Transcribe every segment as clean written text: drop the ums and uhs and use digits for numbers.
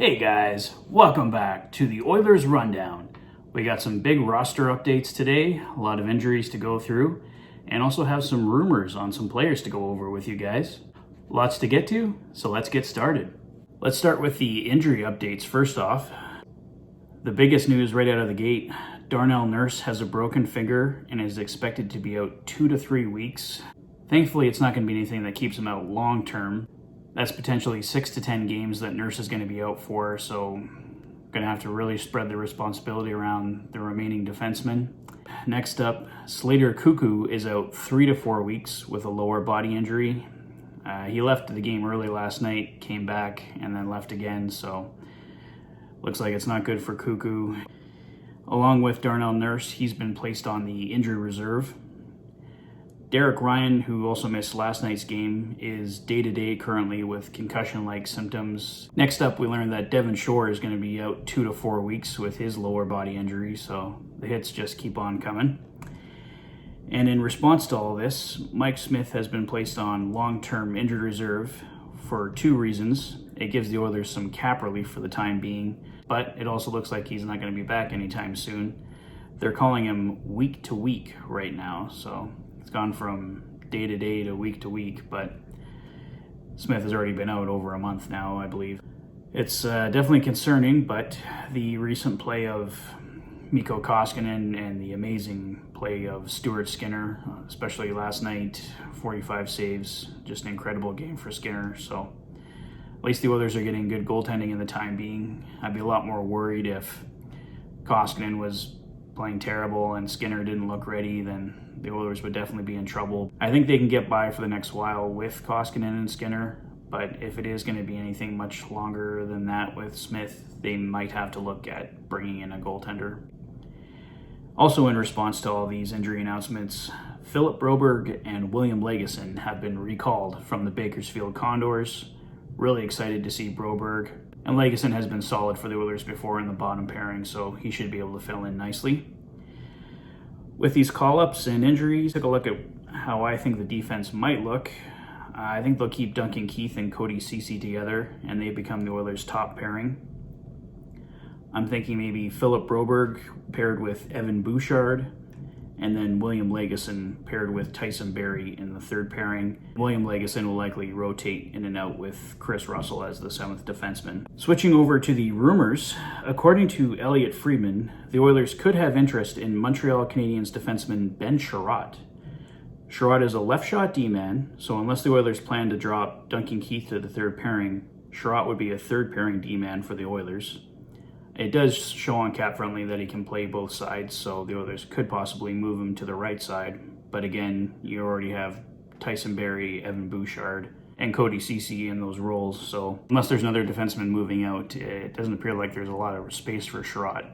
Hey guys, welcome back to the Oilers Rundown. We got some big roster updates today, a lot of injuries to go through, and also have some rumors on some players to go over with you guys. Lots to get to, so let's get started. Let's start with the injury updates first off. The biggest news right out of the gate, Darnell Nurse has a broken finger and is expected to be out 2 to 3 weeks. Thankfully, it's not going to be anything that keeps him out long term. That's potentially 6 to 10 games that Nurse is going to be out for, so going to have to really spread the responsibility around the remaining defensemen. Next up, Slater Cuckoo is out 3 to 4 weeks with a lower body injury. He left the game early last night, came back, and then left again, so looks like it's not good for Cuckoo. Along with Darnell Nurse, he's been placed on the injury reserve. Derek Ryan, who also missed last night's game, is day-to-day currently with concussion-like symptoms. Next up, we learned that Devin Shore is going to be out 2 to 4 weeks with his lower body injury, so the hits just keep on coming. And in response to all this, Mike Smith has been placed on long-term injured reserve for 2 reasons. It gives the Oilers some cap relief for the time being, but it also looks like he's not going to be back anytime soon. They're calling him week to week right now, so it's gone from day to day to week, but Smith has already been out over a month now, I believe. It's definitely concerning, but the recent play of Mikko Koskinen and the amazing play of Stuart Skinner, especially last night, 45 saves, just an incredible game for Skinner. So at least the Oilers are getting good goaltending in the time being. I'd be a lot more worried if Koskinen was playing terrible and Skinner didn't look ready, then the Oilers would definitely be in trouble. I think they can get by for the next while with Koskinen and Skinner, but if it is going to be anything much longer than that with Smith, they might have to look at bringing in a goaltender. Also in response to all these injury announcements, Philip Roberg and William Legison have been recalled from the Bakersfield Condors. Really excited to see Broberg. And Legison has been solid for the Oilers before in the bottom pairing, so he should be able to fill in nicely. With these call-ups and injuries, take a look at how I think the defense might look. I think they'll keep Duncan Keith and Cody Ceci together, and they become the Oilers' top pairing. I'm thinking maybe Philip Broberg paired with Evan Bouchard, and then William Legison paired with Tyson Barrie in the third pairing. William Legison will likely rotate in and out with Chris Russell as the 7th defenseman. Switching over to the rumors, according to Elliot Friedman, the Oilers could have interest in Montreal Canadiens defenseman Ben Chiarot. Chiarot is a left shot D-man, so unless the Oilers plan to drop Duncan Keith to the third pairing, Chiarot would be a third pairing D-man for the Oilers. It does show on Cap Friendly that he can play both sides, so the Oilers could possibly move him to the right side. But again, you already have Tyson Barrie, Evan Bouchard, and Cody Ceci in those roles, so unless there's another defenseman moving out, it doesn't appear like there's a lot of space for Chiarot.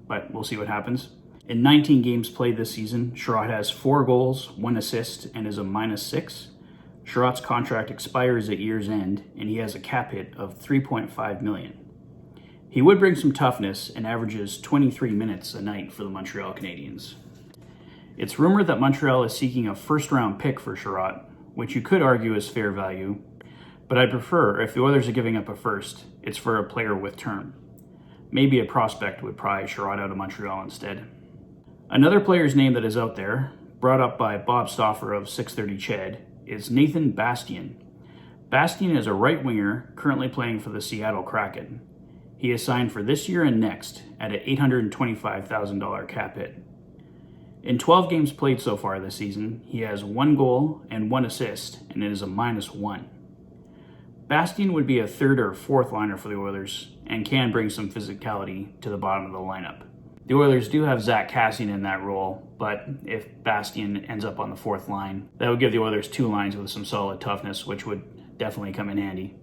But we'll see what happens. In 19 games played this season, Chiarot has 4 goals, 1 assist, and is a -6. Chiarot's contract expires at year's end, and he has a cap hit of $3.5 million. He would bring some toughness and averages 23 minutes a night for the Montreal Canadiens. It's rumored that Montreal is seeking a first-round pick for Chiarot, which you could argue is fair value, but I'd prefer, if the Oilers are giving up a first, it's for a player with term. Maybe a prospect would pry Chiarot out of Montreal instead. Another player's name that is out there, brought up by Bob Stauffer of 630 Ched, is Nathan Bastian. Bastian is a right winger currently playing for the Seattle Kraken. He is signed for this year and next at an $825,000 cap hit. In 12 games played so far this season, he has 1 goal and 1 assist, and it is a -1. Bastian would be a 3rd or 4th liner for the Oilers and can bring some physicality to the bottom of the lineup. The Oilers do have Zach Kassian in that role, but if Bastian ends up on the 4th line, that would give the Oilers 2 lines with some solid toughness, which would definitely come in handy.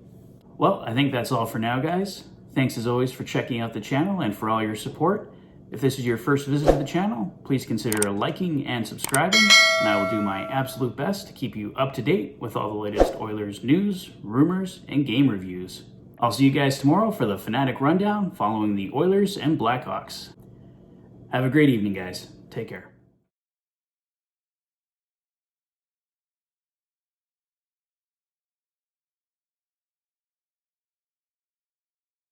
Well, I think that's all for now, guys. Thanks as always for checking out the channel and for all your support. If this is your first visit to the channel, please consider liking and subscribing, and I will do my absolute best to keep you up to date with all the latest Oilers news, rumors, and game reviews. I'll see you guys tomorrow for the Fanatic Rundown following the Oilers and Blackhawks. Have a great evening, guys. Take care.